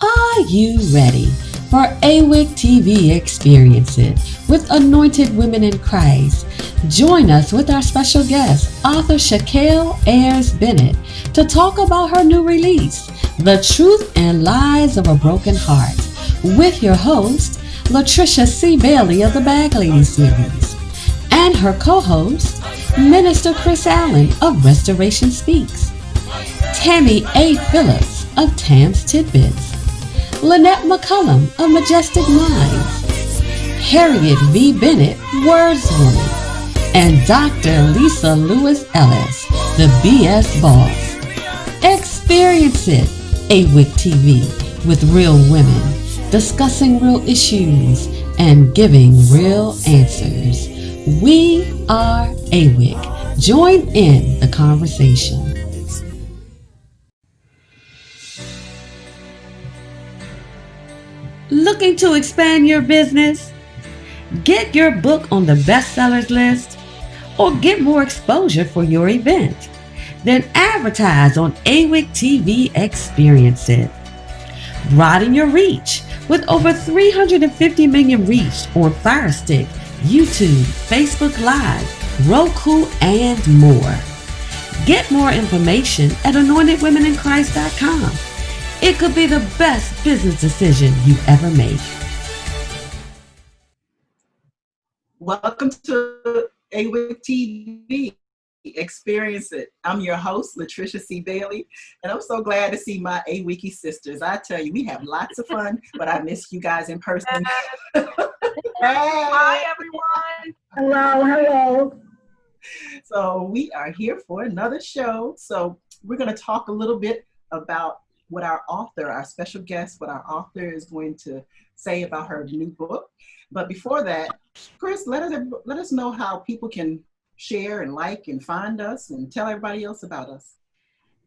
Are you ready for AWIC TV Experience It with anointed women in Christ? Join us with our special guest, author Chakel Ayers-Bennett, to talk about her new release, The Truth and Lies of a Broken Heart, with your host, Latricia C. Bailey of the Bag Lady series, and her co-host, Minister Chris Allen of Restoration Speaks, Tammy A. Phillips of Tam's Tidbits, Lynette McCullum of Majestic Minds, Harriet V. Bennett, Words Woman, and Dr. Lisa Lewis Ellis, the BS Boss. Experience it, AWIC TV, with real women, discussing real issues and giving real answers. We are AWIC. Join in the conversation. Looking to expand your business? Get your book on the bestsellers list? Or get more exposure for your event? Then advertise on AWIC TV Experience It. Broaden your reach with over 350 million reached on Fire Stick, YouTube, Facebook Live, Roku, and more. Get more information at anointedwomeninChrist.com. It could be the best business decision you ever make. Welcome to AWIC TV Experience It. I'm your host, Latricia C. Bailey, and I'm so glad to see my AWIC sisters. I tell you, we have lots of fun, but I miss you guys in person. Hi, everyone. Hello. So we are here for another show. So we're going to talk a little bit about what our special guest, what our author is going to say about her new book. But before that, Chris, let us know how people can share and like and find us and tell everybody else about us.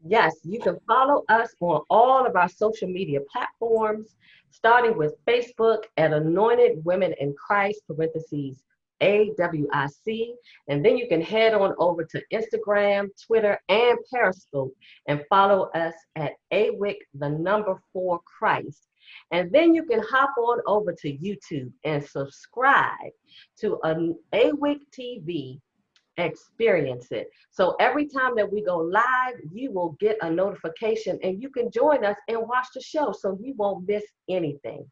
Yes, you can follow us on all of our social media platforms, starting with Facebook at Anointed Women in Christ, parentheses, AWIC, and then you can head on over to Instagram, Twitter, and Periscope and follow us at AWIC 4 Christ. And then you can hop on over to YouTube and subscribe to an AWIC TV Experience It. So every time that we go live, you will get a notification and you can join us and watch the show so you won't miss anything.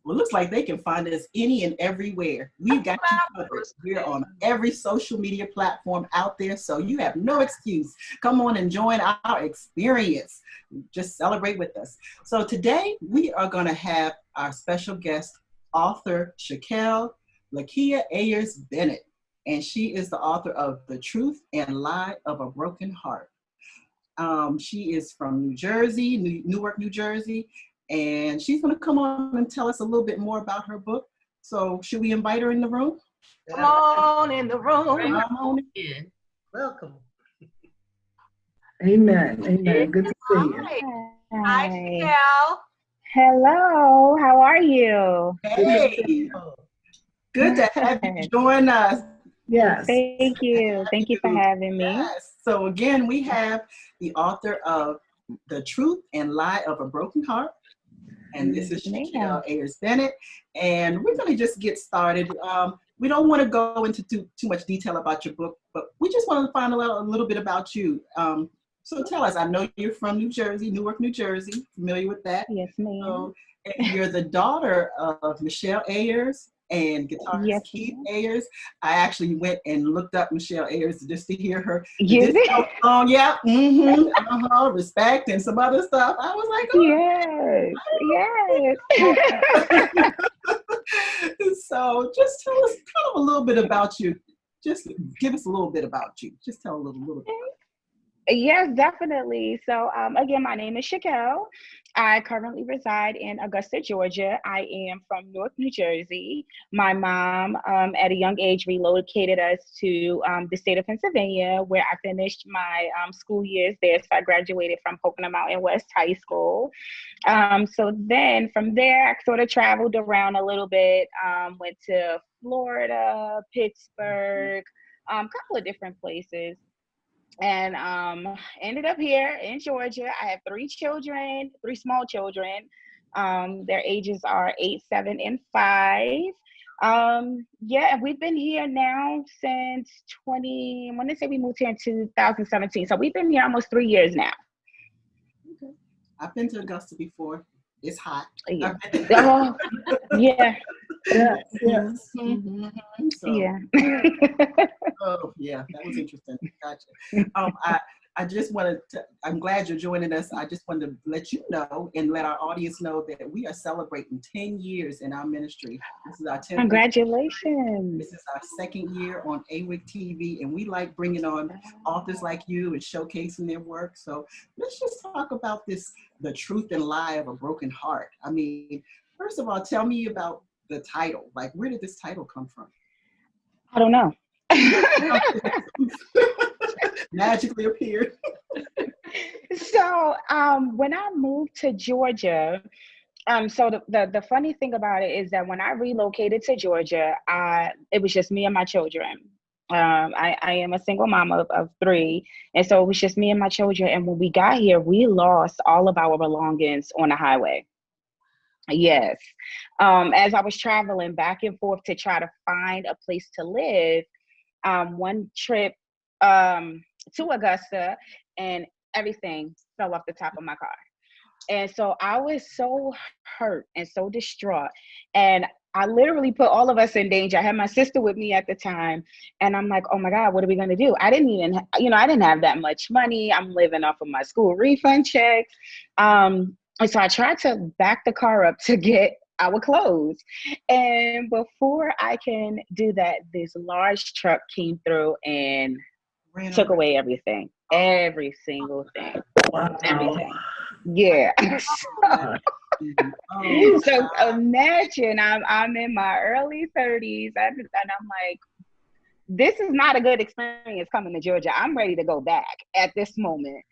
Well, it looks like they can find us any and everywhere. We've got you covered. We're on every social media platform out there, so you have no excuse. Come on and join our experience. Just celebrate with us. So today we are going to have our special guest, author Chakel Ayers-Bennett, and she is the author of The Truth and Lie of a Broken Heart. She is from New Jersey, Newark, New Jersey. And she's going to come on and tell us a little bit more about her book. So should we invite her in the room? Come on in the room. Come on in. Welcome. Amen. Good to see you. Hi, Chakel. Hello, how are you? Hey, good to have you join us. Yes. Thank you for having me. Yes. So again, we have the author of The Truth and Lie of a Broken Heart. And this is Chakel Ayers-Bennett. And we're going to just get started. We don't want to go into too much detail about your book, but we just want to find out a little bit about you. So tell us, I know you're from New Jersey, Newark, New Jersey. Familiar with that? Yes, ma'am. So, and you're the daughter of Michelle Ayers and guitarist Keith Ayers. I actually went and looked up Michelle Ayers just to hear her. You did? Oh, yeah. Respect and some other stuff. I was like, yes. So just tell us kind of a little bit about you. Just give us a little bit about you. Just tell a little bit. Yes, definitely. So again, my name is Chakel. I currently reside in Augusta, Georgia. I am from Newark, New Jersey. My mom, at a young age, relocated us to the state of Pennsylvania, where I finished my school years there. So I graduated from Pocono Mountain West High School. So then from there, I sort of traveled around a little bit, went to Florida, Pittsburgh, a couple of different places. and ended up here in Georgia. I have three children, three small children. Their ages are 8, 7, and 5. Yeah, and we've been here now since 20. I want to say we moved here in 2017, so we've been here almost 3 years now. Okay. I've been to Augusta before. It's hot. Yeah. Oh, yeah. Yes, yes. Mm-hmm. So, Yeah. oh, yeah, that was interesting. Gotcha. I just wanted to, I'm glad you're joining us. I just wanted to let you know and let our audience know that we are celebrating 10 years in our ministry. This is our 10th Congratulations. This is our 2nd year on AWIC TV, and we like bringing on authors like you and showcasing their work. So let's just talk about this, the truth and lie of a broken heart. I mean, first of all, tell me about the title. Like, where did this title come from? I don't know. Magically appeared. So when I moved to Georgia, so the funny thing about it is that when I relocated to Georgia, it was just me and my children. I am a single mom of 3, and so it was just me and my children. And when we got here, we lost all of our belongings on the highway. Yes. As I was traveling back and forth to try to find a place to live, one trip to Augusta, and everything fell off the top of my car. And so I was so hurt and so distraught. And I literally put all of us in danger. I had my sister with me at the time. And I'm like, oh my God, what are we going to do? I didn't even, I didn't have that much money. I'm living off of my school refund checks. And so I tried to back the car up to get our clothes. And before I can do that, this large truck came through and took away everything. Every single thing. Wow. Everything. Yeah. So imagine I'm in my early 30s and I'm like, this is not a good experience coming to Georgia. I'm ready to go back at this moment.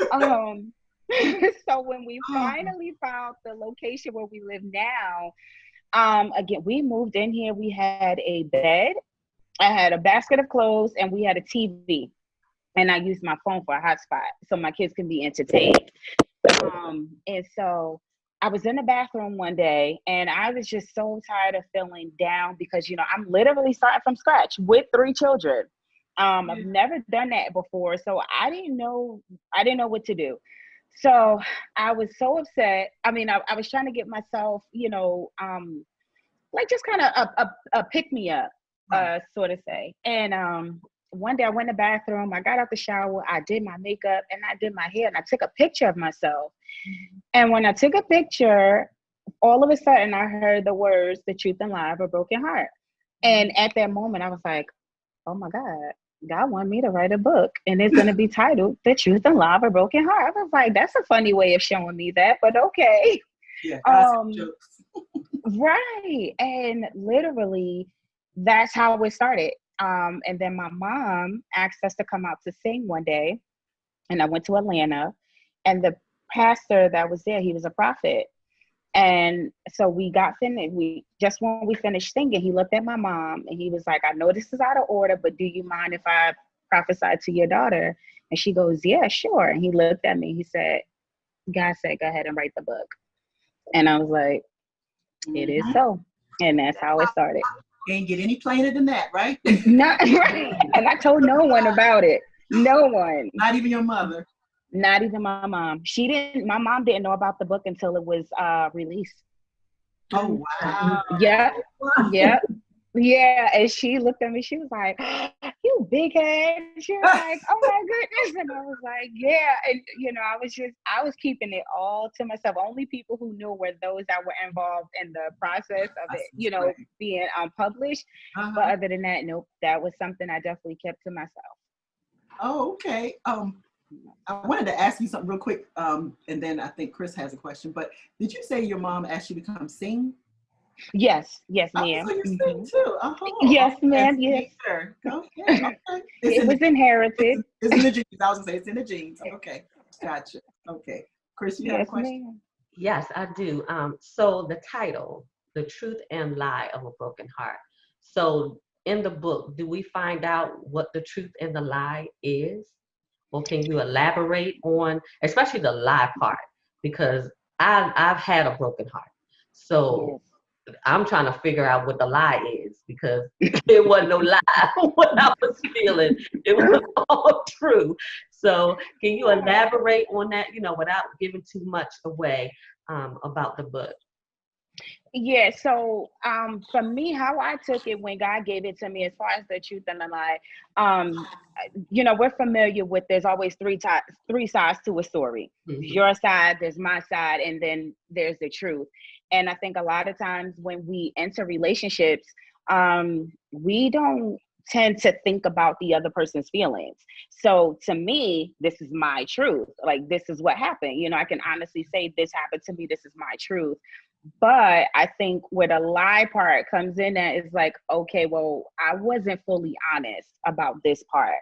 So when we finally found the location where we live now, again, we moved in here. We had a bed, I had a basket of clothes, and we had a TV. And I used my phone for a hotspot so my kids can be entertained. And so I was in the bathroom one day and I was just so tired of feeling down because, I'm literally starting from scratch with 3 children. I've never done that before. So I didn't know what to do. So I was so upset. I mean, I was trying to get myself, like just kind of a pick me up, sort of say. And one day I went in the bathroom, I got out the shower, I did my makeup and I did my hair and I took a picture of myself. And when I took a picture, all of a sudden I heard the words, "The truth and lie of a broken heart." And at that moment I was like, oh my God, God wanted me to write a book and it's going to be titled "The Truth and Lie of a Broken Heart." I was like, that's a funny way of showing me that, but okay. Yeah, jokes. Right. And literally that's how it started. And then my mom asked us to come out to sing one day. And I went to Atlanta. And the pastor that was there, he was a prophet. And so we got finished. When we finished singing, he looked at my mom and he was like, I know this is out of order, but do you mind if I prophesy to your daughter? And she goes, yeah, sure. And he looked at me. He said, God said, go ahead and write the book. And I was like, it is so. And that's how it started. Can't get any plainer than that, right? Not right. And I told no one about it. No one. Not even your mother. Not even my mom. My mom didn't know about the book until it was released. Oh, wow. Yeah. Yeah. Yeah. And she looked at me, she was like, you big head. She was like, oh my goodness. And I was like, yeah. And I was keeping it all to myself. Only people who knew were those that were involved in the process of it, being published. But other than that, nope, that was something I definitely kept to myself. Oh, okay. I wanted to ask you something real quick, and then I think Chris has a question, but did you say your mom asked you to come sing? Yes, ma'am. So you sing too? Yes, ma'am. Yes. Okay. It was inherited. It's in the genes. I was gonna say it's in the genes. Okay, gotcha. Okay, Chris, you have a question? Ma'am. Yes, I do. So the title, "The Truth and Lie of a Broken Heart." So in the book, do we find out what the truth and the lie is? or can you elaborate on, especially the lie part? Because I've had a broken heart. So I'm trying to figure out what the lie is, because it wasn't no lie what I was feeling. It was all true. So can you elaborate on that, without giving too much away about the book? Yeah, so for me, how I took it when God gave it to me, as far as the truth and the lie, we're familiar with there's always three sides to a story. Mm-hmm. Your side, there's my side, and then there's the truth. And I think a lot of times when we enter relationships, we don't tend to think about the other person's feelings. So to me, this is my truth. Like, this is what happened. I can honestly say this happened to me. This is my truth. But I think where the lie part comes in at is like, okay, well, I wasn't fully honest about this part.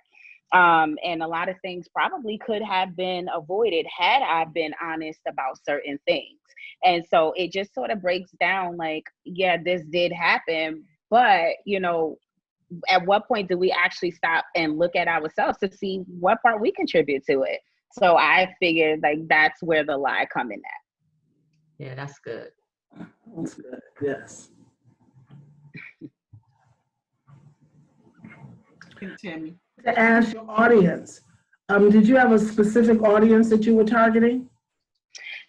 And a lot of things probably could have been avoided had I been honest about certain things. And so it just sort of breaks down like, yeah, this did happen, but, at what point do we actually stop and look at ourselves to see what part we contribute to it? So I figured like that's where the lie come in at. Yeah, that's good. That's good. Yes. Tammy. To ask your audience, did you have a specific audience that you were targeting?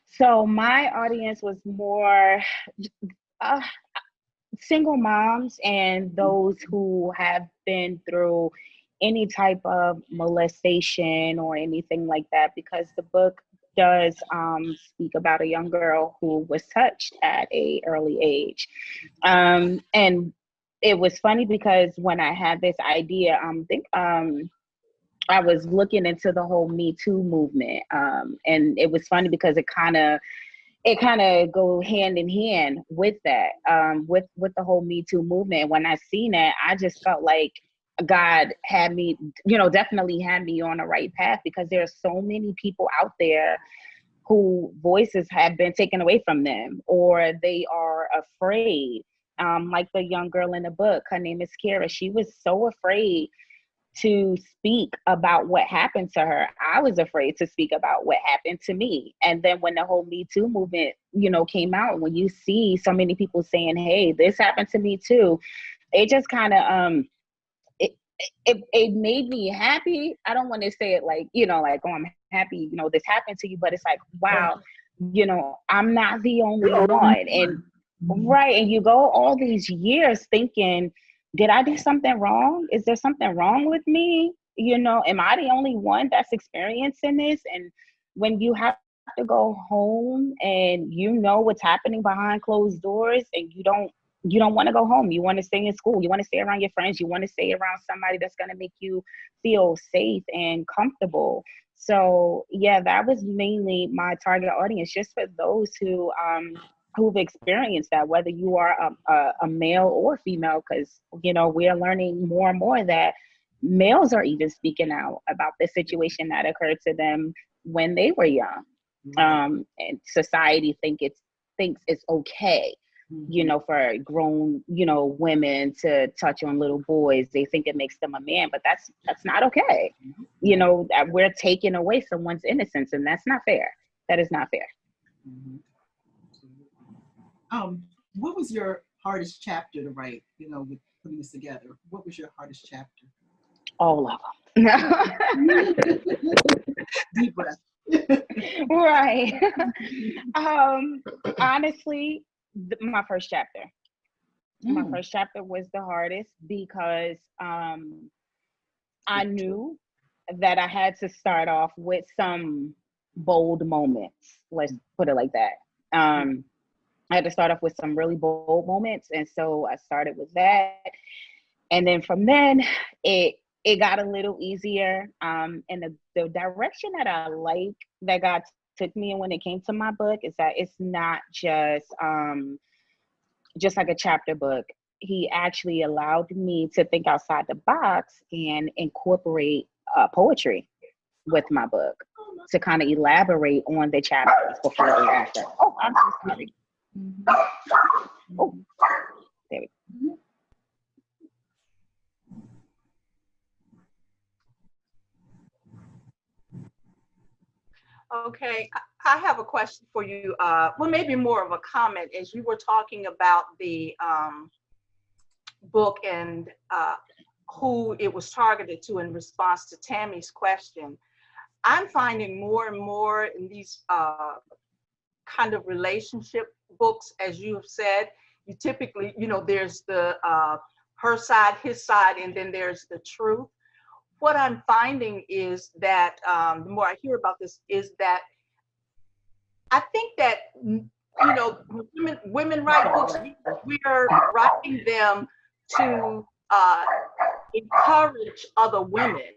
So my audience was more single moms and those who have been through any type of molestation or anything like that, because the book does speak about a young girl who was touched at an early age. And it was funny because when I had this idea, I was looking into the whole Me Too movement. And it was funny because it kind of go hand in hand with that, with the whole Me Too movement. When I seen it, I just felt like God had me, definitely had me on the right path, because there are so many people out there who voices have been taken away from them, or they are afraid. Like the young girl in the book, her name is Kira. She was so afraid to speak about what happened to her. I was afraid to speak about what happened to me. And then when the whole Me Too movement, came out, when you see so many people saying, hey, this happened to me too, it just kind of, it made me happy. I don't want to say it like, like, oh, I'm happy, this happened to you, but it's like, wow, I'm not the only one. And right. And you go all these years thinking, did I do something wrong? Is there something wrong with me? Am I the only one that's experiencing this? And when you have to go home and what's happening behind closed doors, and you don't want to go home. You want to stay in school. You want to stay around your friends. You want to stay around somebody that's going to make you feel safe and comfortable. So yeah, that was mainly my target audience, just for those who've experienced that, whether you are a male or female, because, we are learning more and more that males are even speaking out about the situation that occurred to them when they were young. And society thinks it's okay, for grown, women to touch on little boys. They think it makes them a man, but that's not okay. That we're taking away someone's innocence, and that's not fair. That is not fair. What was your hardest chapter to write, with putting this together? What was your hardest chapter? All of them. Deep breath. Right. Honestly, my first chapter. My first chapter was the hardest, because I knew that I had to start off with some bold moments. Let's put it like that. I had to start off with some really bold moments. And so I started with that. And then from then, it got a little easier. And the direction that I like that God took me in when it came to my book is that it's not just like a chapter book. He actually allowed me to think outside the box and incorporate poetry with my book to kind of elaborate on the chapters before and after. Oh, I'm so sorry. Oh, there we go. Okay, I have a question for you. Well, maybe more of a comment as you were talking about the book and who it was targeted to in response to Tammy's question. I'm finding more and more in these kind of relationship books, as you have said, you typically, there's the her side, his side, and then there's the truth. What I'm finding is that the more I hear about this is that I think that, women write books, we're writing them to encourage other women,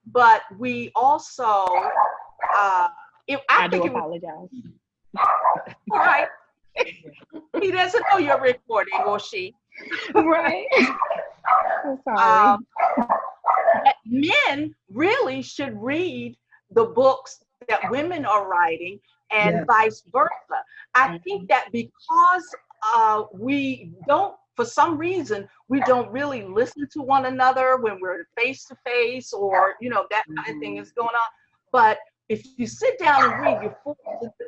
but we also, I do apologize. All right. He doesn't know you're recording, or she. Right. I'm sorry. Men really should read the books that women are writing, and Yes. vice versa. I think that because we don't, for some reason, we don't really listen to one another when we're face to face, or that kind of thing is going on. But if you sit down and read,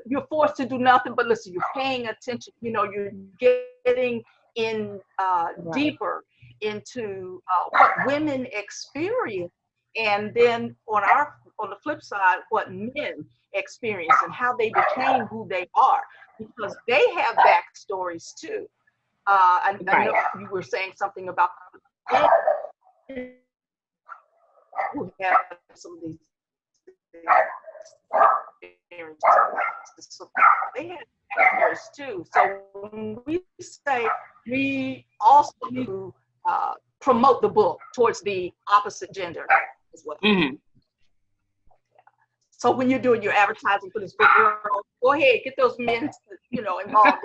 you're forced to do nothing but listen. You're paying attention. You're getting in deeper into what women experience, and then on the flip side, what men experience and how they became who they are, because they have backstories too. I know you were saying something about men who have some of these experiences. So they have backstories too. So when we say we also need to promote the book towards the opposite gender as well. Mm-hmm. So when you're doing your advertising for this book, go ahead, get those men, involved.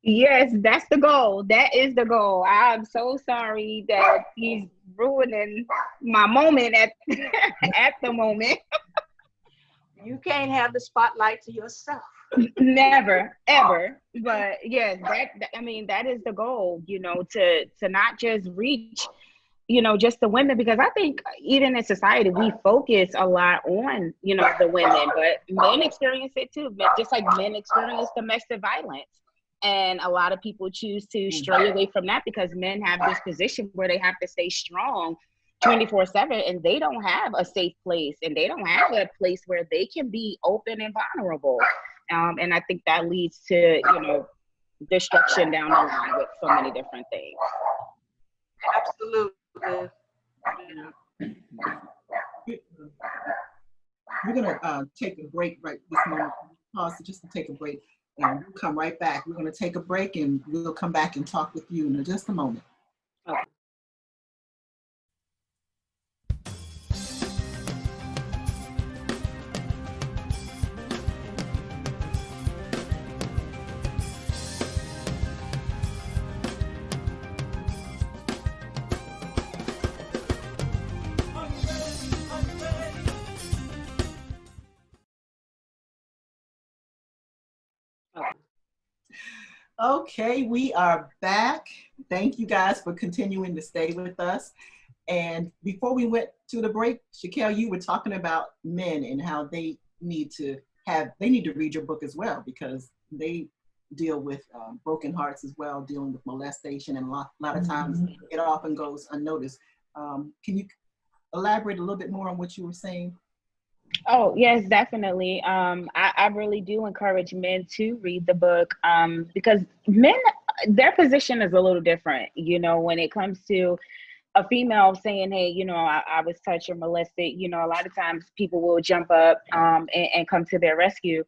Yes, that's the goal. That is the goal. I'm so sorry that he's ruining my moment at at the moment. You can't have the spotlight to yourself. Never, ever. But yes, that is the goal, to not just reach, just the women, because I think even in society, we focus a lot on, the women, but men experience it too. But just like men experience domestic violence. And a lot of people choose to stray away from that because men have this position where they have to stay strong 24/7, and they don't have a safe place, and they don't have a place where they can be open and vulnerable. And I think that leads to, destruction down the line with so many different things. Absolutely. We're going to take a break right this moment. Pause just to take a break, and we'll come right back. We're going to take a break, and we'll come back and talk with you in just a moment. Okay. Okay, we are back. Thank you guys for continuing to stay with us. And before we went to the break, Chakel, you were talking about men and how they need to read your book as well, because they deal with broken hearts as well, dealing with molestation, and a lot of times it often goes unnoticed. Can you elaborate a little bit more on what you were saying? Oh, yes, definitely. I really do encourage men to read the book because men, their position is a little different, when it comes to a female saying, hey, I was touched or molested, a lot of times people will jump up and come to their rescue.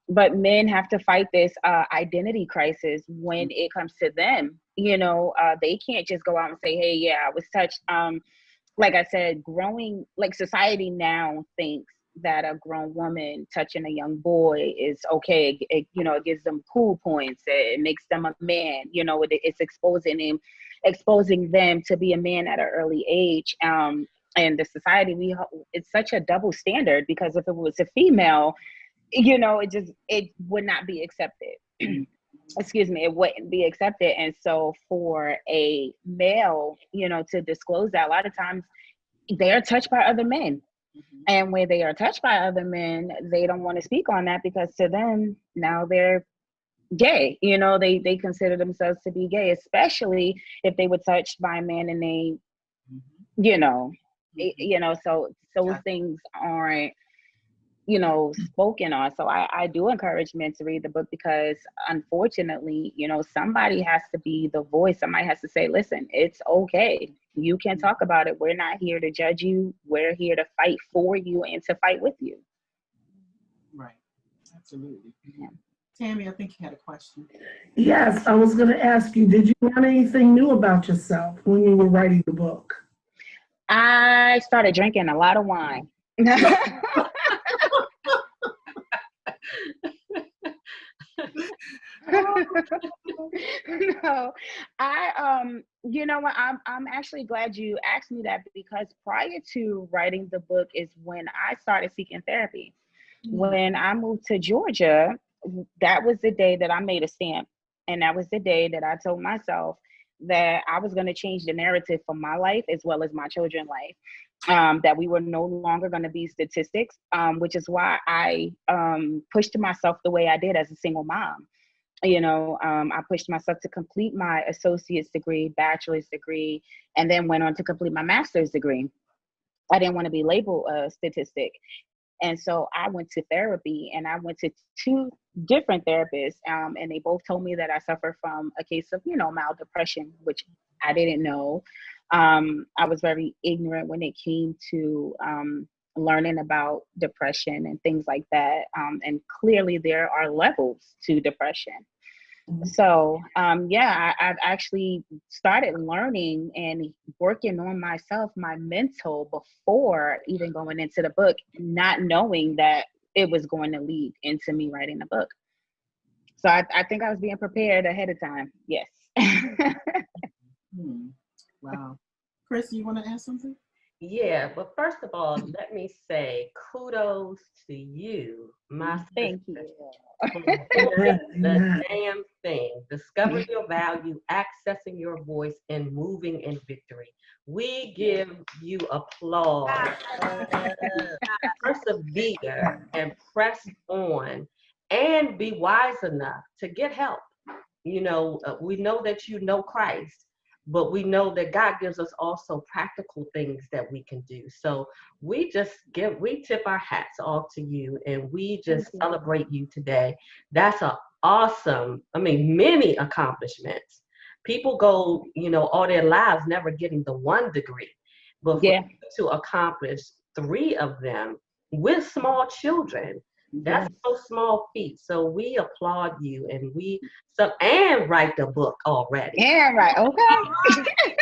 But men have to fight this identity crisis when it comes to them. They can't just go out and say, hey, yeah, I was touched. Like I said, society now thinks that a grown woman touching a young boy is okay. It gives them cool points. It makes them a man. It's exposing them to be a man at an early age. And the society, it's such a double standard, because if it was a female, it would not be accepted. Excuse me, it wouldn't be accepted. And so for a male, to disclose that, a lot of times they're touched by other men. And when they are touched by other men, they don't want to speak on that because to them, now they're gay. You know, they consider themselves to be gay, especially if they were touched by a man and they, you know, so those things aren't, spoken on. So I do encourage men to read the book because unfortunately, somebody has to be the voice. Somebody has to say, listen, it's okay. You can talk about it. We're not here to judge you. We're here to fight for you and to fight with you. Right. Absolutely. Yeah. Tammy, I think you had a question. Yes, I was going to ask you, did you learn anything new about yourself when you were writing the book? I started drinking a lot of wine. No, you know what? I'm actually glad you asked me that because prior to writing the book is when I started seeking therapy. When I moved to Georgia, that was the day that I made a stamp, and that was the day that I told myself that I was going to change the narrative for my life as well as my children's life. That we were no longer going to be statistics, which is why I pushed myself the way I did as a single mom. I pushed myself to complete my associate's degree, bachelor's degree, and then went on to complete my master's degree. I didn't want to be labeled a statistic. And so I went to therapy, and I went to 2 different therapists, and they both told me that I suffer from a case of, mild depression, which I didn't know. I was very ignorant when it came to learning about depression and things like that. And clearly there are levels to depression. So, I've actually started learning and working on myself, my mental, before even going into the book, not knowing that it was going to lead into me writing the book. So I think I was being prepared ahead of time. Yes. Wow. Chris, you want to add something? Yeah, but first of all, let me say kudos to you, my sister. Thank you. The damn thing. Discover your value, accessing your voice, and moving in victory. We give you applause. Persevere and press on and be wise enough to get help. We know that you know Christ, but we know that God gives us also practical things that we can do. So we tip our hats off to you, and we just celebrate you today. That's many accomplishments. People go, all their lives never getting the 1 degree, but for you to accomplish 3 of them with small children, that's no small feat. So we applaud you, and and write the book already. Yeah, right. Okay.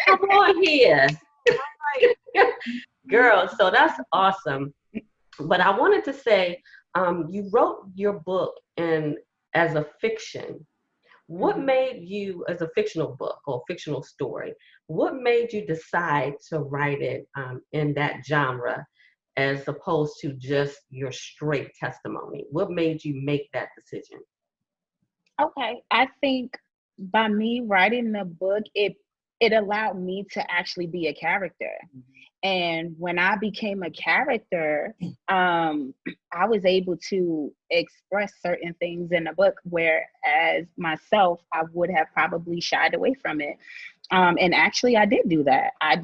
Come on here. Girl, so that's awesome. But I wanted to say, you wrote your book as a fiction. What made you, as a fictional book or fictional story, what made you decide to write it in that genre as opposed to just your straight testimony? What made you make that decision? Okay, I think by me writing the book, it allowed me to actually be a character. And when I became a character, I was able to express certain things in the book, whereas myself, I would have probably shied away from it. And actually, I did do that. I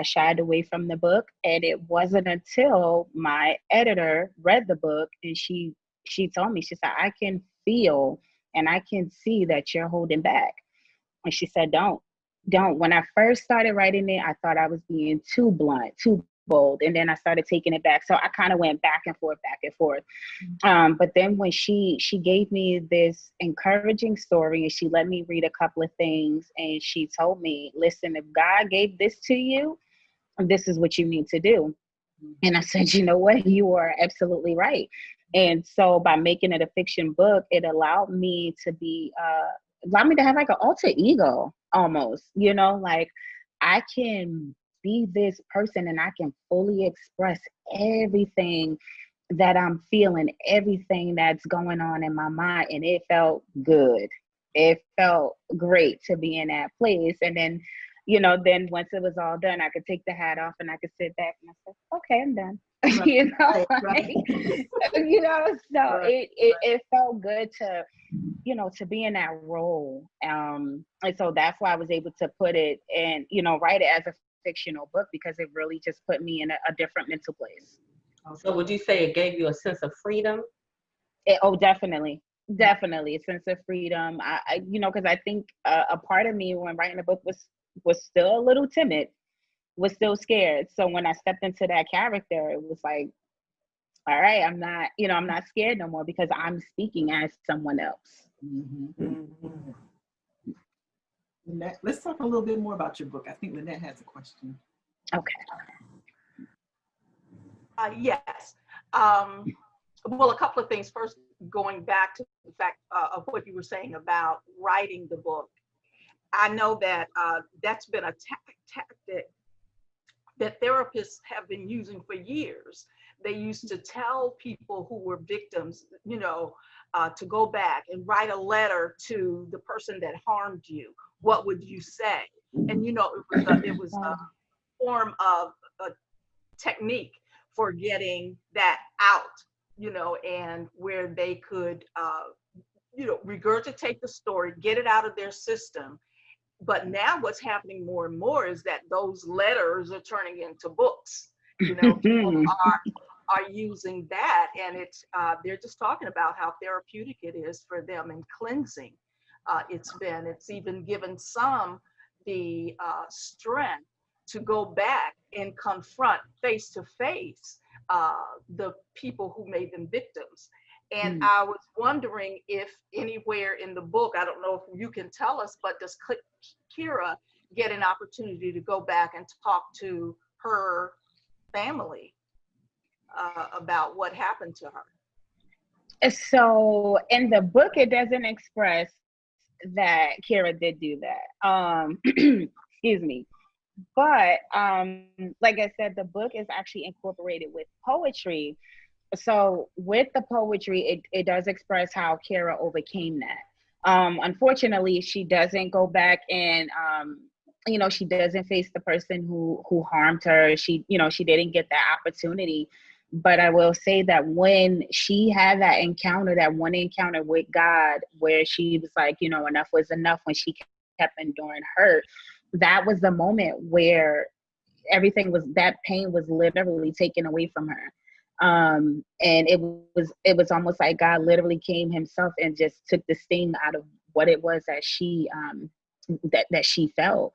shied away from the book, and it wasn't until my editor read the book and she told me, she said, I can feel and I can see that you're holding back. And she said, don't. When I first started writing it, I thought I was being too blunt, too bold. And then I started taking it back. So I kind of went back and forth. But then when she gave me this encouraging story and she let me read a couple of things and she told me, listen, if God gave this to you, this is what you need to do. And I said, you know what? You are absolutely right. And so by making it a fiction book, it allowed me to have like an alter ego almost, like I can be this person and I can fully express everything that I'm feeling, everything that's going on in my mind. And it felt good. It felt great to be in that place. And then, then once it was all done, I could take the hat off and I could sit back and I said, okay, I'm done. You know, Right. you know, so Right. it felt good to, you know, to be in that role. And so that's why I was able to put it and, you know, write it as a fictional book, because it really just put me in a different mental place. So would you say it gave you a sense of freedom? Oh, definitely. Definitely a sense of freedom. You know, because I think a part of me when writing the book was still a little timid, was still scared. So when I stepped into that character, it was like, all right, I'm not, you know, I'm not scared no more because I'm speaking as someone else. Lynette, let's talk a little bit more about your book. I think Lynette has a question. Okay. Yes. Well, a couple of things. First, going back to the fact of what you were saying about writing the book. I know that that's been a tactic that therapists have been using for years. They used to tell people who were victims, you know, to go back and write a letter to the person that harmed you. What would you say? And, you know, it was a form of a technique for getting that out, you know, and where they could, you know, regurgitate the story, get it out of their system. But now what's happening more and more is that those letters are turning into books. You know, people are using that, and it's they're just talking about how therapeutic it is for them and cleansing. It's even given some the strength to go back and confront face to face the people who made them victims. And I was wondering if anywhere in the book, I don't know if you can tell us, but does Kira get an opportunity to go back and talk to her family about what happened to her? So in the book, it doesn't express that Kira did do that. Excuse me. But like I said, the book is actually incorporated with poetry. So with the poetry, it does express how Kira overcame that. Unfortunately, she doesn't go back and, you know, she doesn't face the person who harmed her. She, you know, she didn't get that opportunity. But I will say that when she had that encounter, that one encounter with God, where she was like, you know, enough was enough, when she kept enduring hurt, that was the moment where that pain was literally taken away from her. And it was almost like God literally came himself and just took the sting out of what it was that she that she felt.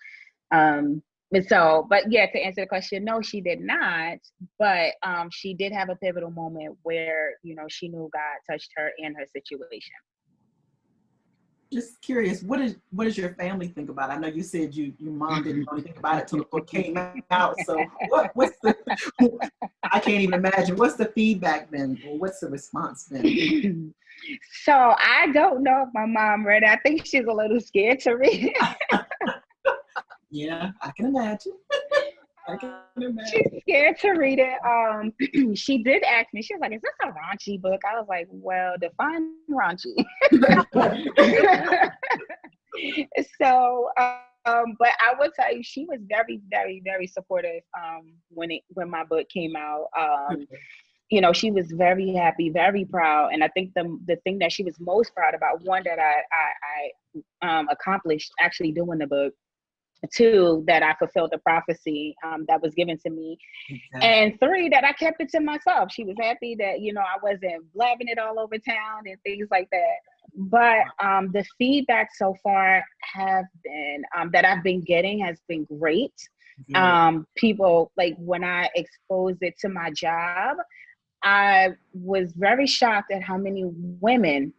But yeah, to answer the question, no, she did not. But she did have a pivotal moment where, you know, she knew God touched her and her situation. Just curious, what does your family think about it? I know you said your mom didn't know anything about it till the book came out. So what's the I can't even imagine. What's the feedback been, or what's the response been? So I don't know if my mom read it. I think she's a little scared to read it. Yeah, I can imagine. She's scared to read it. She did ask me, she was like, is this a raunchy book? I was like, well, define raunchy. So, but I will tell you, she was very, very, very supportive when my book came out. You know, she was very happy, very proud. And I think the thing that she was most proud about, one, that I accomplished actually doing the book. 2, that I fulfilled the prophecy that was given to me. Exactly. And 3, that I kept it to myself. She was happy that, you know, I wasn't blabbing it all over town and things like that. But the feedback so far have been that I've been getting has been great. People, like, when I exposed it to my job, I was very shocked at how many women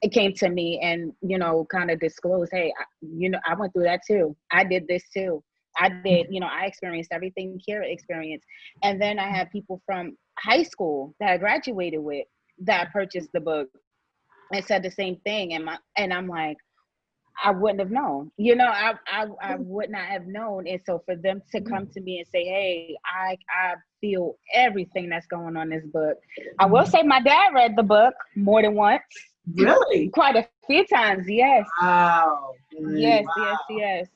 it came to me and, you know, kind of disclosed, hey, you know, I went through that too. I did this too. I did, you know, I experienced everything Kira experienced. And then I had people from high school that I graduated with that purchased the book and said the same thing. And I'm like, I wouldn't have known, you know, I would not have known. And so for them to come to me and say, hey, I feel everything that's going on in this book. I will say my dad read the book more than once. Really? Quite a few times, yes. Wow. Yes, wow. yes.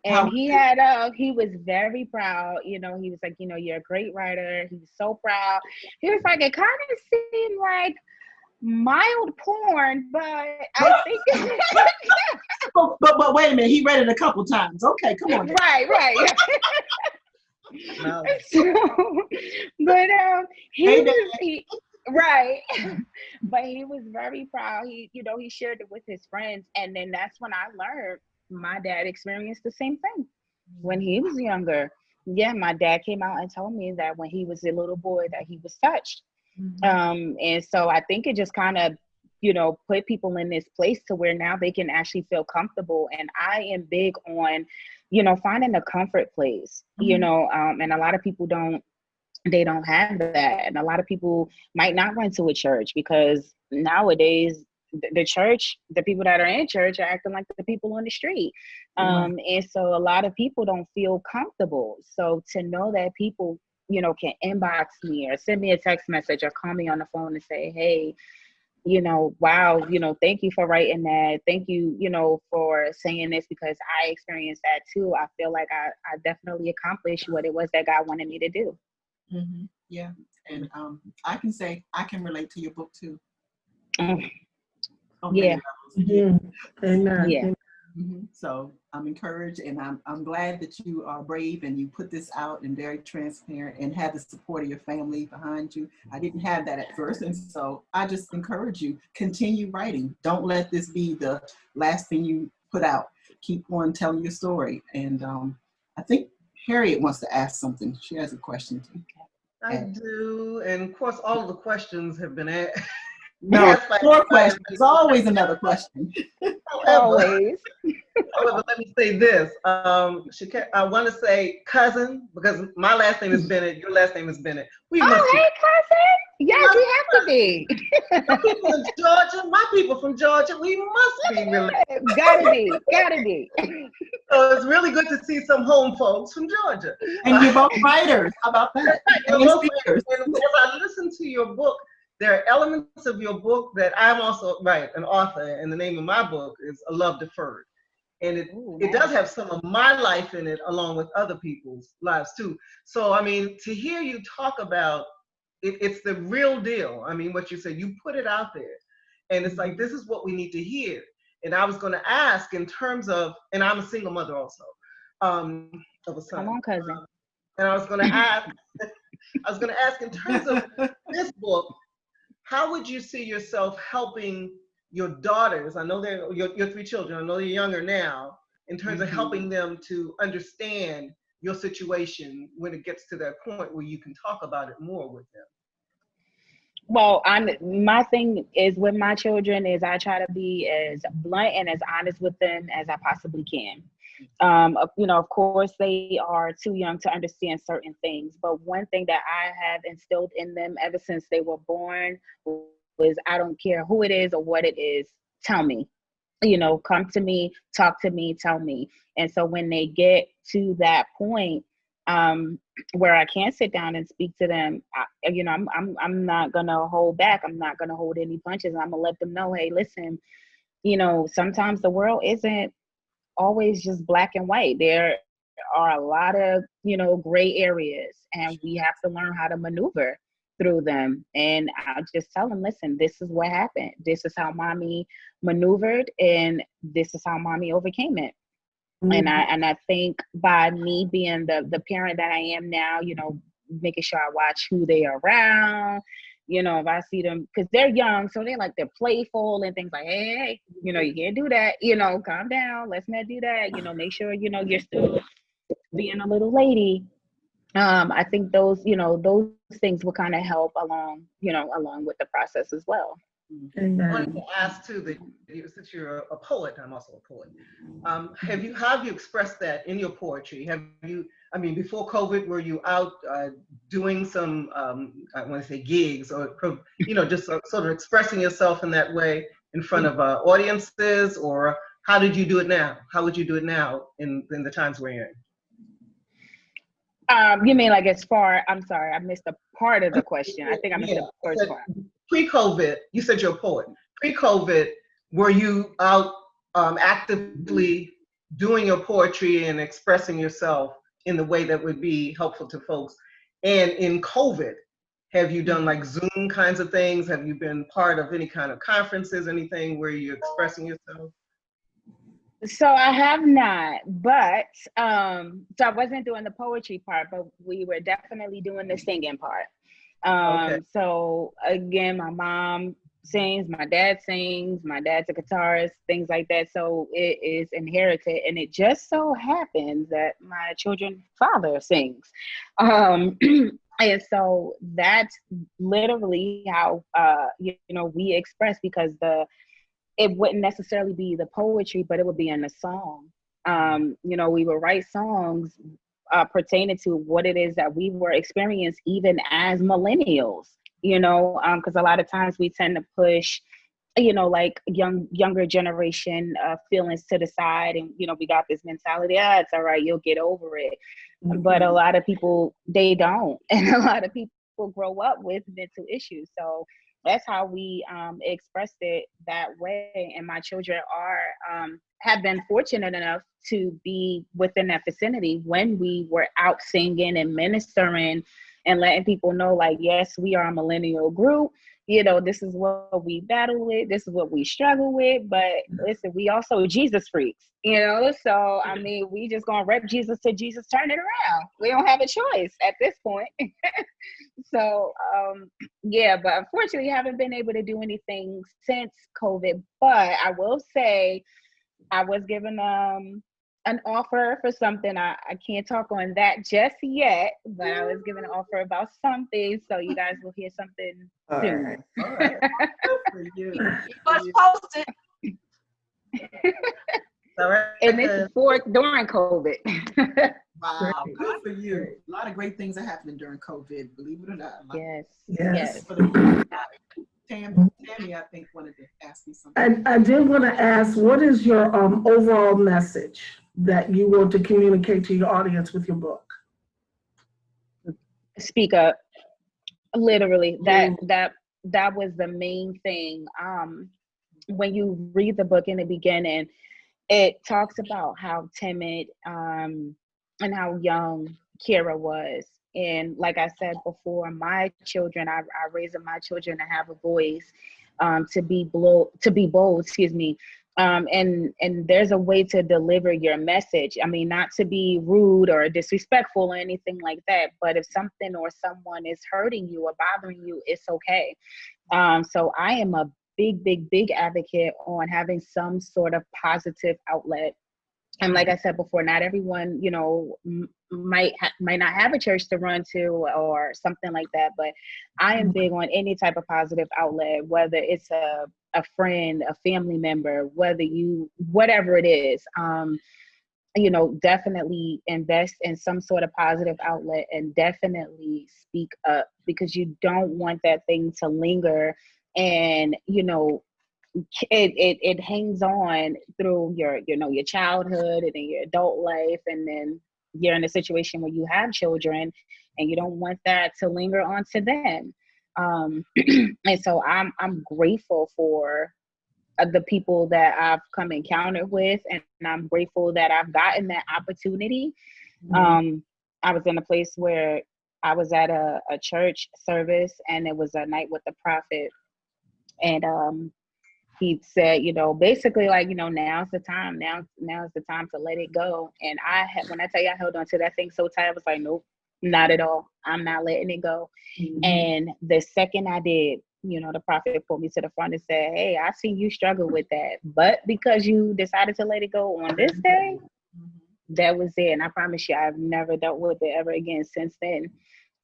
And he was very proud. You know, he was like, you know, you're a great writer. He was so proud. He was like, it kind of seemed like mild porn, but I think. but wait a minute, he read it a couple times. Okay, come on. Right. No. So, but right. But he was very proud. He, you know, he shared it with his friends, and then that's when I learned my dad experienced the same thing when he was younger. Yeah, my dad came out and told me that when he was a little boy that he was touched. And so I think it just kind of, you know, put people in this place to where now they can actually feel comfortable. And I am big on, you know, finding a comfort place, you know, and a lot of people don't have that. And a lot of people might not run to a church because nowadays the church, the people that are in church are acting like the people on the street. And so a lot of people don't feel comfortable. So to know that people, you know, can inbox me or send me a text message or call me on the phone and say, hey, you know, wow, you know, thank you for writing that. Thank you, you know, for saying this because I experienced that too. I feel like I definitely accomplished what it was that God wanted me to do. Yeah. And I can say I can relate to your book too. Yeah. Amen. Yeah. So I'm encouraged, and I'm glad that you are brave and you put this out and very transparent and have the support of your family behind you. I didn't have that at first, and so I just encourage you, continue writing. Don't let this be the last thing you put out. Keep on telling your story. And I think Harriet wants to ask something. She has a question too. I do, and of course all of the questions have been asked. No, more questions. There's always another question. Always. However, let me say this. I want to say cousin, because my last name is Bennett, your last name is Bennett. We must hey, cousin. Yes, we have to be. My people in Georgia, my people from Georgia, we must be related. Gotta be. So it's really good to see some home folks from Georgia. And you're both writers. How about that? And as I listen to your book, there are elements of your book that I'm also, an author, and the name of my book is A Love Deferred. And it does have some of my life in it along with other people's lives too. So, I mean, to hear you talk about it's the real deal. I mean, what you say, you put it out there. And it's like, this is what we need to hear. And I was going to ask in terms of, and I'm a single mother also, of a son. Come on, cousin. And I was going to ask in terms of this book, how would you see yourself helping your daughters? I know they're your 3 children. I know they're younger now. In terms of helping them to understand your situation when it gets to that point where you can talk about it more with them. Well, my thing is with my children is I try to be as blunt and as honest with them as I possibly can. You know, of course, they are too young to understand certain things. But one thing that I have instilled in them ever since they were born was I don't care who it is or what it is, tell me. You know, come to me, talk to me, tell me. And so when they get to that point where I can't sit down and speak to them, I'm not gonna hold back. I'm not gonna hold any punches. I'm gonna let them know, hey, listen, you know, sometimes the world isn't always just black and white. There are a lot of, you know, gray areas, and we have to learn how to maneuver through them. And I'll just tell them, listen, this is what happened. This is how mommy maneuvered, and this is how mommy overcame it. And I think by me being the parent that I am now, you know, making sure I watch who they are around, you know, if I see them, because they're young, so they're playful and things like, hey, you know, you can't do that, you know, calm down, let's not do that, you know, make sure, you know, you're still being a little lady. I think those things will kind of help along with the process as well. I wanted to ask too, that since you're a poet, I'm also a poet. How have you expressed that in your poetry? Have you, I mean, before COVID, were you out doing some, I want to say gigs, or, you know, just sort of expressing yourself in that way in front of audiences, or how did you do it now? How would you do it now in the times we're in? You mean like as far, I'm sorry, I missed a part of the question. I think I missed the first part. Pre-COVID, you said you're a poet. Pre-COVID, were you out actively doing your poetry and expressing yourself in the way that would be helpful to folks. And in COVID, have you done like Zoom kinds of things? Have you been part of any kind of conferences, anything where you're expressing yourself? So I have not, but so I wasn't doing the poetry part, but we were definitely doing the singing part. Okay. So again, my mom sings, my dad sings, my dad's a guitarist, things like that. So it is inherited, and it just so happens that my children's father sings. And so that's literally how we express, because it wouldn't necessarily be the poetry, but it would be in the song. We would write songs pertaining to what it is that we were experiencing even as millennials, because a lot of times we tend to push, like younger generation feelings to the side. And, we got this mentality, it's all right, you'll get over it. Mm-hmm. But a lot of people, they don't. And a lot of people grow up with mental issues. So that's how we expressed it that way. And my children have been fortunate enough to be within that vicinity when we were out singing and ministering and letting people know, like, yes, we are a millennial group. This is what we battle with. This is what we struggle with. But listen, we also Jesus freaks, So, I mean, we just going to rep Jesus till Jesus turn it around. We don't have a choice at this point. So, but unfortunately, I haven't been able to do anything since COVID. But I will say I was given an offer for something. I can't talk on that just yet, but I was given an offer about something. So you guys will hear something soon. All right. Good for you. You must post it. All right. And this is during COVID. Wow, good for you. A lot of great things are happening during COVID, believe it or not. Yes. Tammy, I think, wanted to ask you something. I did want to ask, what is your overall message that you want to communicate to your audience with your book? Speak up. Literally, that was the main thing. When you read the book in the beginning, it talks about how timid and how young Kira was. And like I said before, my children, I raised my children to have a voice, to be bold, and there's a way to deliver your message. I mean, not to be rude or disrespectful or anything like that, but if something or someone is hurting you or bothering you, it's okay. So I am a big advocate on having some sort of positive outlet. And like I said before, not everyone, might not have a church to run to or something like that. But I am big on any type of positive outlet, whether it's a friend, a family member, whatever it is. Definitely invest in some sort of positive outlet and definitely speak up, because you don't want that thing to linger and, it hangs on through your childhood and in your adult life, and then you're in a situation where you have children and you don't want that to linger onto them. And so I'm grateful for the people that I've come encounter with, and I'm grateful that I've gotten that opportunity. Mm-hmm. I was in a place where I was at a church service, and it was a night with the prophet, and he said, basically like, now's the time. Now's the time to let it go. And when I tell you I held on to that thing so tight, I was like, nope, not at all. I'm not letting it go. Mm-hmm. And the second I did, the prophet pulled me to the front and said, hey, I seen you struggle with that, but because you decided to let it go on this day, that was it. And I promise you, I've never dealt with it ever again since then.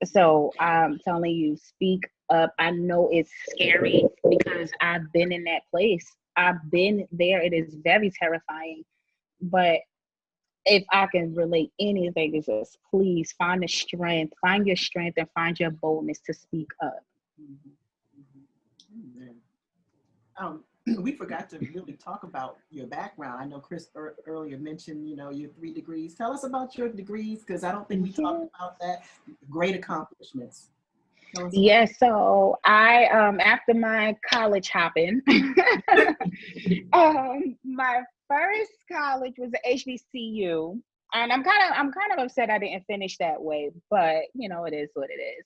So I'm telling you, speak up. I know it's scary because I've been in that place. I've been there. It is very terrifying. But if I can relate anything, is just please find your strength and find your boldness to speak up. We forgot to really talk about your background. I know Chris earlier mentioned, your 3 degrees. Tell us about your degrees, because I don't think we talked about that. Great accomplishments. Yeah, so I after my college hopping, my first college was at HBCU, and I'm kind of upset I didn't finish that way, but you know it is what it is.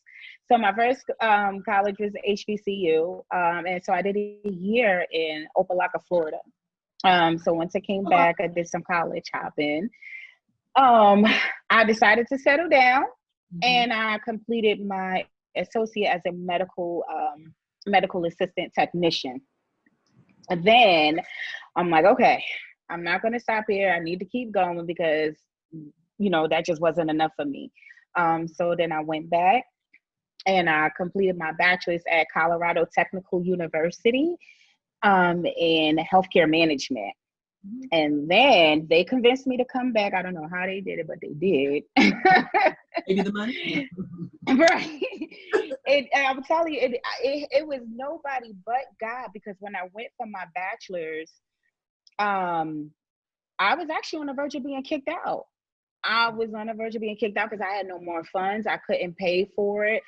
So my first college was HBCU, and so I did a year in Opelika, Florida. So once I came back, I did some college hopping. I decided to settle down, and I completed my associate as a medical assistant technician. And then I'm like, okay, I'm not going to stop here. I need to keep going because, you know, that just wasn't enough for me. So then I went back and I completed my bachelor's at Colorado Technical University in healthcare management. And then they convinced me to come back. I don't know how they did it, but they did. Maybe the money. Right. And I'm telling you, it was nobody but God, because when I went for my bachelor's, I was actually on the verge of being kicked out. I was on the verge of being kicked out because I had no more funds. I couldn't pay for it.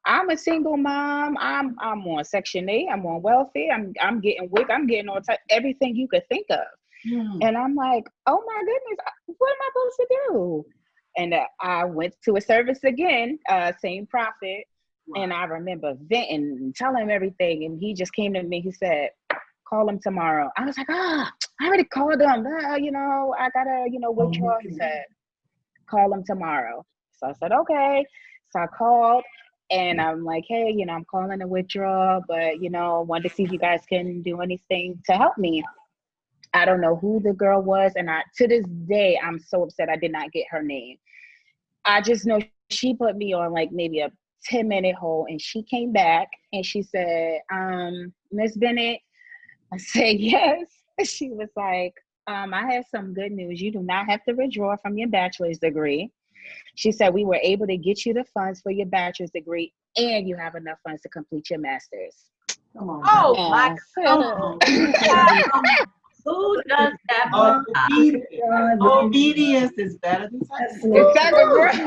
I'm a single mom. I'm on Section 8. I'm on welfare. I'm getting WIC. I'm getting all everything you could think of. And I'm like, oh my goodness, what am I supposed to do? And I went to a service again, same prophet. Wow. And I remember venting and telling him everything. And he just came to me. He said, call him tomorrow. I was like, I already called him. You know, I got to, withdraw. He said, call him tomorrow. So I said, okay. So I called. And I'm like, hey, I'm calling to withdraw. But, wanted to see if you guys can do anything to help me. I don't know who the girl was. And to this day, I'm so upset I did not get her name. I just know she put me on like maybe a 10-minute hold, and she came back and she said, Miss Bennett. I said, yes. She was like, I have some good news. You do not have to withdraw from your bachelor's degree. She said, we were able to get you the funds for your bachelor's degree, and you have enough funds to complete your master's. Come on. Oh, my God. Who does that? Obedience is better than sacrifice.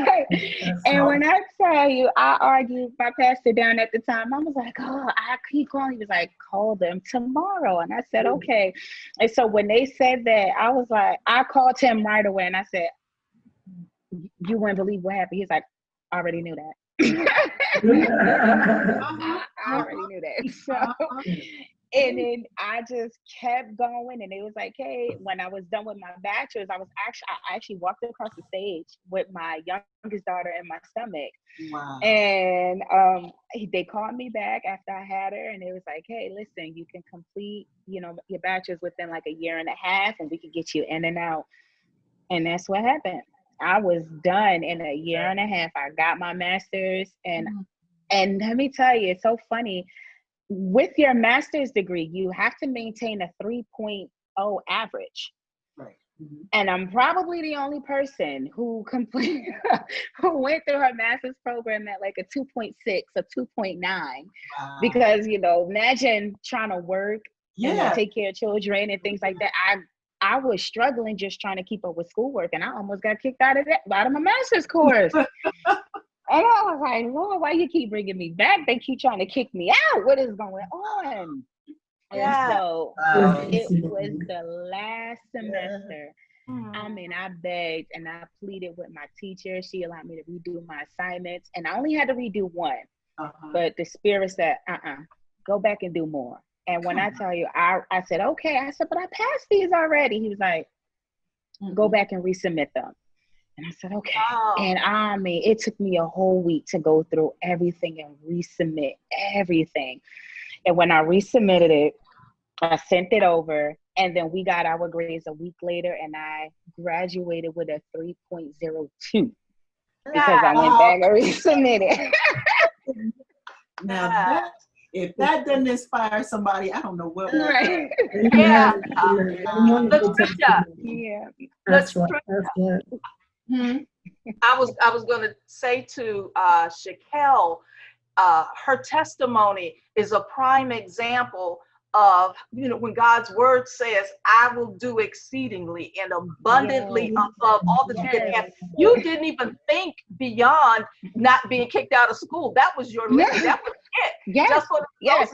And when I tell you, I argued my pastor down at the time. I was like, I keep calling. He was like, call them tomorrow. And I said, okay. And so when they said that, I was like, I called him right away. And I said, you wouldn't believe what happened. He's like, I already knew that. I already knew that. So, and then I just kept going, and it was like, hey, when I was done with my bachelor's, I actually walked across the stage with my youngest daughter in my stomach. Wow. And they called me back after I had her, and it was like, hey, listen, you can complete, your bachelor's within like a year and a half, and we can get you in and out. And that's what happened. I was done in a year and a half. I got my master's, and let me tell you, it's so funny. With your master's degree, you have to maintain a 3.0 average. Right. And I'm probably the only person who who went through her master's program at like a 2.6 or 2.9. Wow. Because, imagine trying to work and take care of children and things like that. I was struggling just trying to keep up with schoolwork, and I almost got kicked out of my master's course. And I was like, Lord, why you keep bringing me back? They keep trying to kick me out. What is going on? Yeah. And so it was the last semester. I mean, I begged and I pleaded with my teacher. She allowed me to redo my assignments, and I only had to redo one. But the Spirit said, go back and do more. And when I tell you, I said, okay. I said, but I passed these already. He was like, go back and resubmit them. And I said, okay. Wow. And I mean, it took me a whole week to go through everything and resubmit everything. And when I resubmitted it, I sent it over, and then we got our grades a week later, and I graduated with a 3.02 because I went back and resubmitted. Now if that doesn't inspire somebody, I don't know what will. Right. Yeah. That's right. I was going to say to Chakel, her testimony is a prime example of, you know, when God's word says, I will do exceedingly and abundantly above all that you can have. You didn't even think beyond not being kicked out of school. That was your limit. That was it. Just for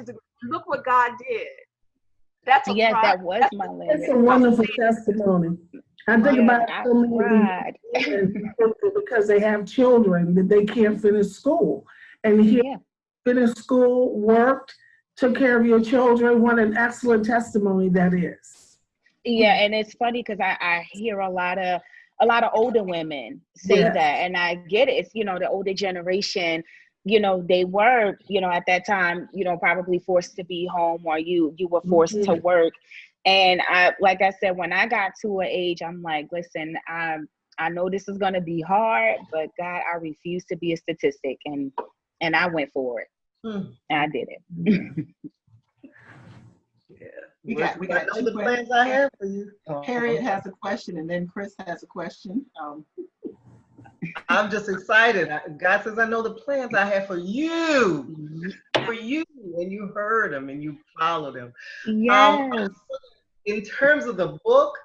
the look what God did. That's a that was my limit. It's a wonderful testimony. I think about so many people because they have children that they can't finish school. And here, finished school, worked, took care of your children. What an excellent testimony that is. Yeah, and it's funny because I hear a lot of older women say that, and I get it. It's, you know, the older generation, you know, they were, you know, at that time, you know, probably forced to be home, or you were forced to work. And I, like I said, when I got to an age, I'm like, listen, I know this is going to be hard, but God, I refuse to be a statistic. And I went for it. And I did it. We got know the plans I have for you. Harriet has a question, and then Chris has a question. I'm just excited. God says, I know the plans I have for you. For you. And you heard them and you followed them. Yes. In terms of the book,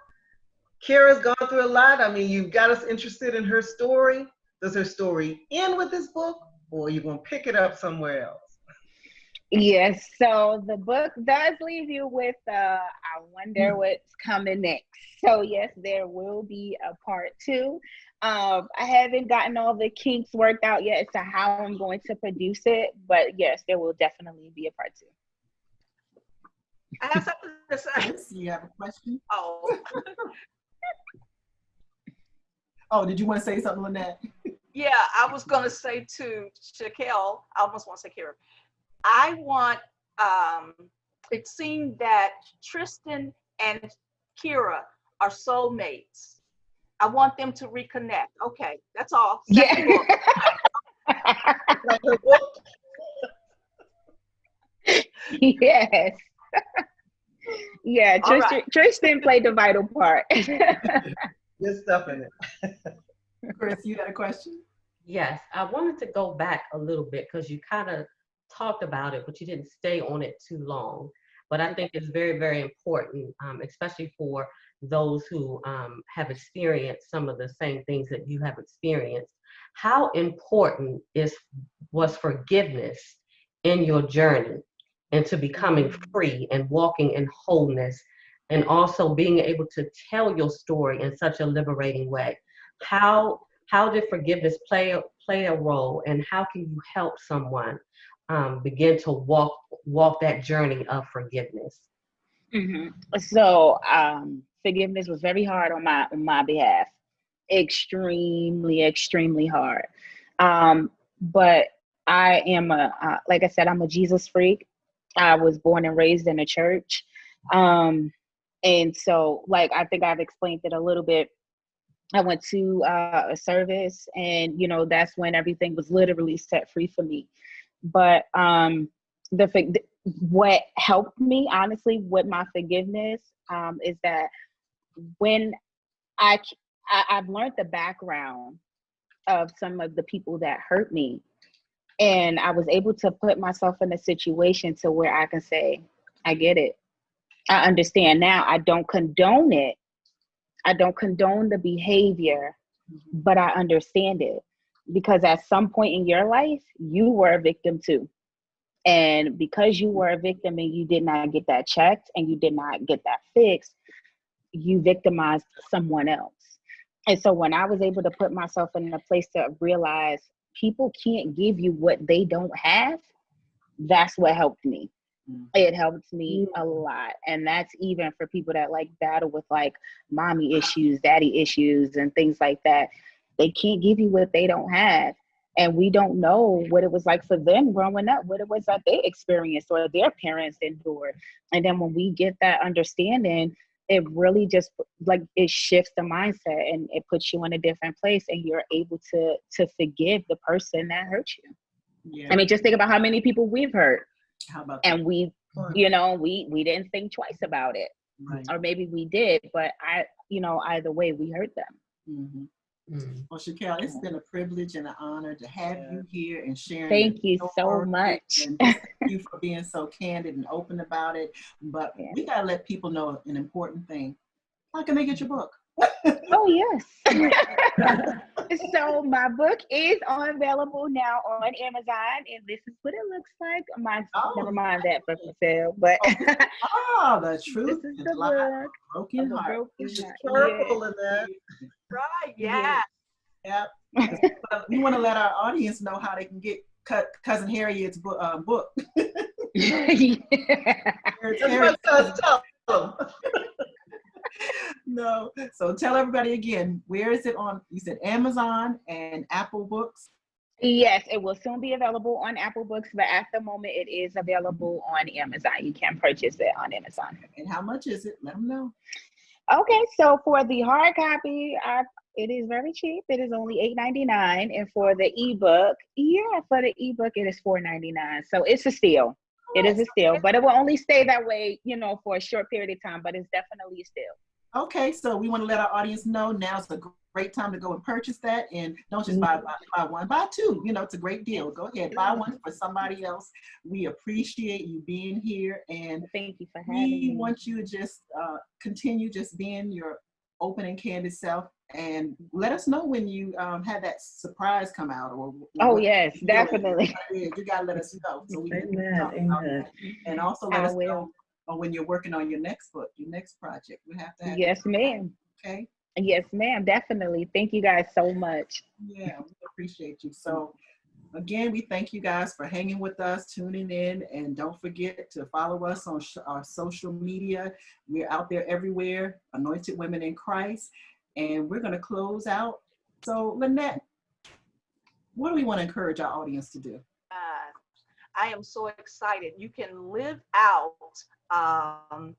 Kira's gone through a lot. I mean, you've got us interested in her story. Does her story end with this book, or are you going to pick it up somewhere else? Yes, so the book does leave you with, I wonder what's coming next. So yes, there will be a part 2. I haven't gotten all the kinks worked out yet as to how I'm going to produce it, but yes, there will definitely be a part 2. I have something to say. You have a question? Oh. Oh, did you want to say something, Lynette? Yeah, I was going to say to Chakel, I almost want to say Kira, I want, it seemed that Tristan and Kira are soulmates. I want them to reconnect. Okay, that's all. Second book. Yes. Yeah, Tristan played the vital part. Good stuff in it. Chris, you had a question? Yes, I wanted to go back a little bit because you kind of talked about it, but you didn't stay on it too long. But I think it's very, very important, especially for those who have experienced some of the same things that you have experienced. How important was forgiveness in your journey into becoming free and walking in wholeness, and also being able to tell your story in such a liberating way? How did forgiveness play a role, and how can you help someone begin to walk that journey of forgiveness? So forgiveness was very hard on my behalf, extremely hard. But I am like I said, I'm a Jesus freak. I was born and raised in a church, and so, like, I think I've explained it a little bit. I went to a service, and you know, that's when everything was literally set free for me. But what helped me, honestly, with my forgiveness is that when I've learned the background of some of the people that hurt me, and I was able to put myself in a situation to where I can say, I get it. I understand now. I don't condone it. I don't condone the behavior, but I understand it. Because at some point in your life, you were a victim too. And because you were a victim and you did not get that checked and you did not get that fixed, you victimized someone else. And so when I was able to put myself in a place to realize people can't give you what they don't have, that's what helped me. It helped me a lot. And that's even for people that like battle with like mommy issues, daddy issues, and things like that. They can't give you what they don't have. And we don't know what it was like for them growing up, what it was that they experienced or their parents endured. And then when we get that understanding, it really just like it shifts the mindset and it puts you in a different place, and you're able to forgive the person that hurt you. Yeah. I mean, just think about how many people we've hurt. How about and that? We, you know, we didn't think twice about it, right. Or maybe we did, but either way, we hurt them. Well, Chakel, it's been a privilege and an honor to have you here and sharing. Thank you so much. And thank you for being so candid and open about it. But we got to let people know an important thing. How can they get your book? Oh, yes. So my book is available now on Amazon, and this is what it looks like. Never mind that for sale, but the truth this is is the like book. broken heart. Purple in that. Right, yeah. Yep. We want to let our audience know how they can get Cousin Harriet's book. Yeah. No. So tell everybody again, where is it on? You said Amazon and Apple Books? Yes, it will soon be available on Apple Books, but at the moment it is available on Amazon. You can purchase it on Amazon. And how much is it? Let them know. Okay, so for the hard copy, it is very cheap. It is only $8.99, and for the ebook, it is $4.99. So it's a steal. It is a steal, but it will only stay that way, for a short period of time. But it's definitely a steal. Okay, so we want to let our audience know now's a great time to go and purchase that, and don't just buy one, buy two. It's a great deal. Go ahead, buy one for somebody else. We appreciate you being here, and thank you for having me. We want you to just continue just being your open and candid self, and let us know when you had that surprise come out. Oh yes, definitely. You gotta let us know so we can talk Amen. about that. And also let us know when you're working on your next book, your next project. We have to have Yes, ma'am. Okay. Yes, ma'am. Definitely. Thank you guys so much. Yeah, we appreciate you. So again, we thank you guys for hanging with us, tuning in, and don't forget to follow us on our social media. We're out there everywhere, Anointed Women in Christ, and we're going to close out. So Lynette, what do we want to encourage our audience to do? I am so excited. You can live out our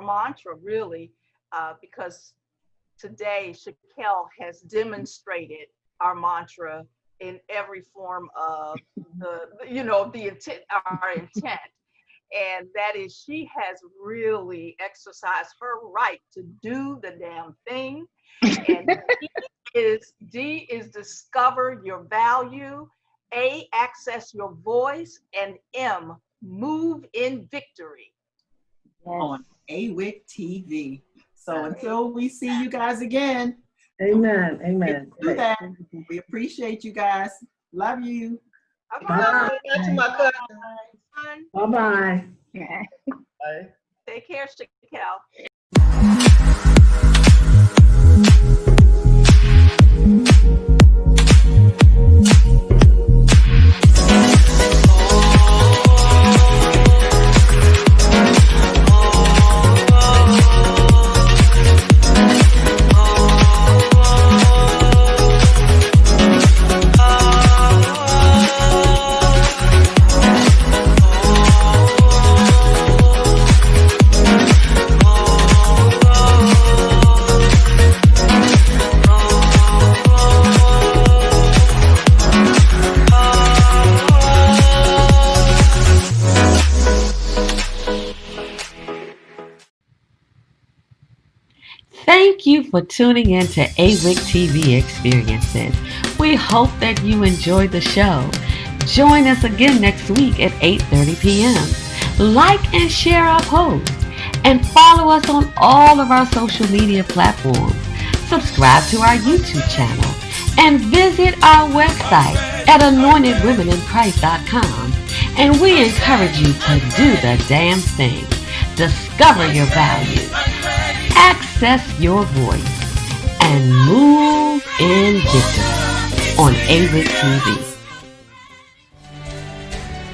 mantra, really, because today Chakel has demonstrated our mantra in every form of the intent, our intent. And that is, she has really exercised her right to do the damn thing. And D is discover your value, A, access your voice, and M, move in victory. On AWIC TV. So until we see you guys again. Amen. Amen. Do that. We appreciate you guys. Love you. Bye. Bye. Bye-bye. Bye. Take care, Chakel. Thank you for tuning in to AWIC TV Experiences. We hope that you enjoyed the show. Join us again next week at 8:30 p.m. Like and share our posts and follow us on all of our social media platforms. Subscribe to our YouTube channel and visit our website at anointedwomeninChrist.com. And we encourage you to do the damn thing. Discover your value. Access your voice and move in victory on AWIC TV.